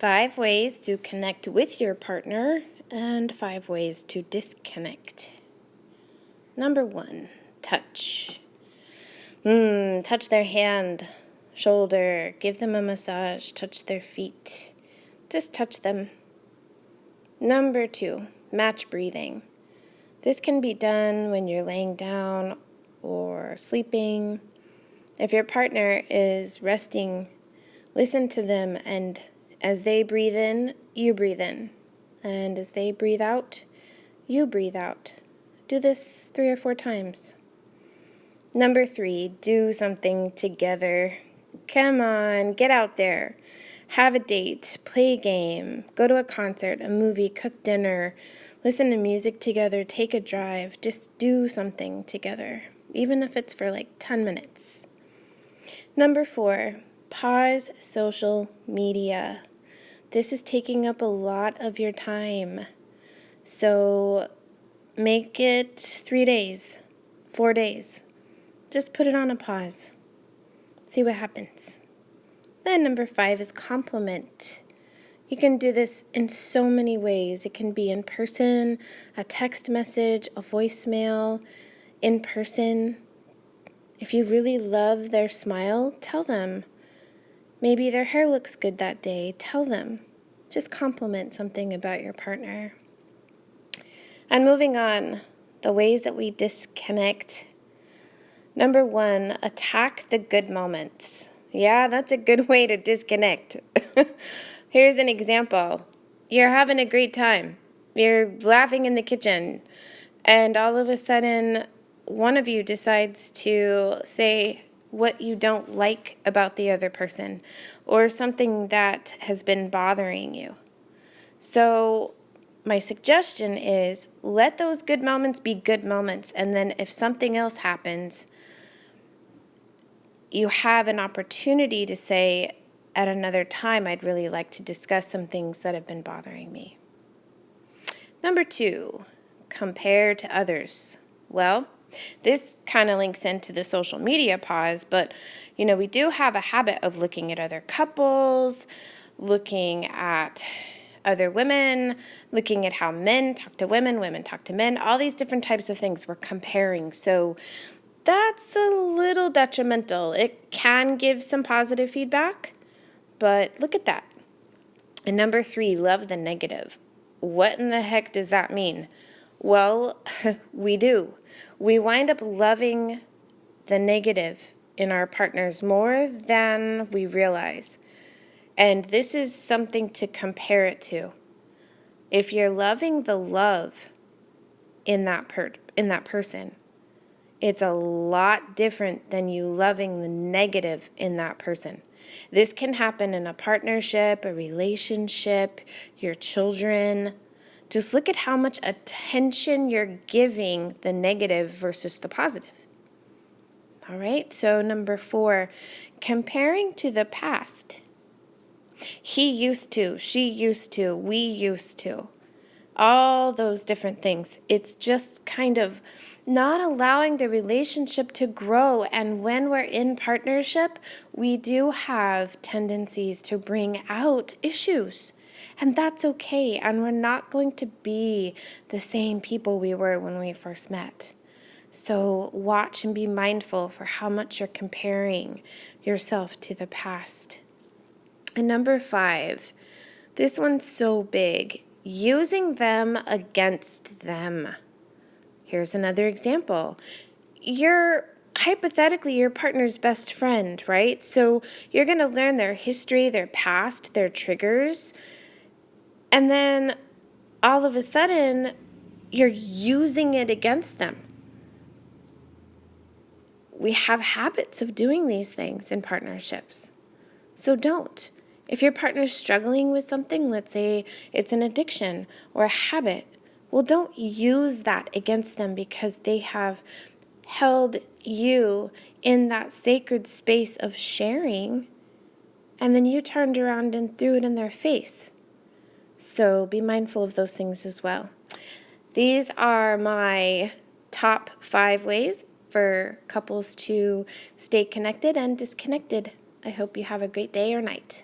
5 ways to connect with your partner and 5 ways to disconnect. Number 1, touch. Touch their hand, shoulder, give them a massage, touch their feet. Just touch them. Number 2, match breathing. This can be done when you're laying down or sleeping. If your partner is resting, listen to them, and as they breathe in, you breathe in. And as they breathe out, you breathe out. Do this 3 or 4 times. Number 3, do something together. Come on, get out there. Have a date, play a game, go to a concert, a movie, cook dinner, listen to music together, take a drive. Just do something together, even if it's for like 10 minutes. Number 4, pause social media. This is taking up a lot of your time. So make it 3 days, 4 days. Just put it on a pause. See what happens. Then number 5 is compliment. You can do this in so many ways. It can be in person, a text message, a voicemail, in person. If you really love their smile, tell them. Maybe their hair looks good that day. Tell them. Just compliment something about your partner. And moving on, the ways that we disconnect. Number 1, attack the good moments. Yeah, that's a good way to disconnect. Here's an example. You're having a great time. You're laughing in the kitchen. And all of a sudden, one of you decides to say what you don't like about the other person, or something that has been bothering you. So my suggestion is let those good moments be good moments, and then if something else happens, you have an opportunity to say, at another time, I'd really like to discuss some things that have been bothering me. Number 2, compare to others. Well, this kind of links into the social media pause, but we do have a habit of looking at other couples, looking at other women, looking at how men talk to women, women talk to men, all these different types of things we're comparing. So that's a little detrimental. It can give some positive feedback, but look at that. And number 3, love the negative. What in the heck does that mean? Well, we do. We wind up loving the negative in our partners more than we realize. And this is something to compare it to. If you're loving the love in that person, it's a lot different than you loving the negative in that person. This can happen in a partnership, a relationship, your children. Just look at how much attention you're giving the negative versus the positive. All right, so number 4, comparing to the past. He used to, she used to, we used to. All those different things. It's just kind of not allowing the relationship to grow. And when we're in partnership, we do have tendencies to bring out issues. And that's okay. And we're not going to be the same people we were when we first met. So watch and be mindful for how much you're comparing yourself to the past. And number 5, this one's so big. Using them against them. Here's another example. You're hypothetically your partner's best friend, right? So you're going to learn their history, their past, their triggers. And then all of a sudden, you're using it against them. We have habits of doing these things in partnerships. So don't. If your partner's struggling with something, let's say it's an addiction or a habit, well, don't use that against them because they have held you in that sacred space of sharing, and then you turned around and threw it in their face. So be mindful of those things as well. These are my top 5 ways for couples to stay connected and disconnected. I hope you have a great day or night.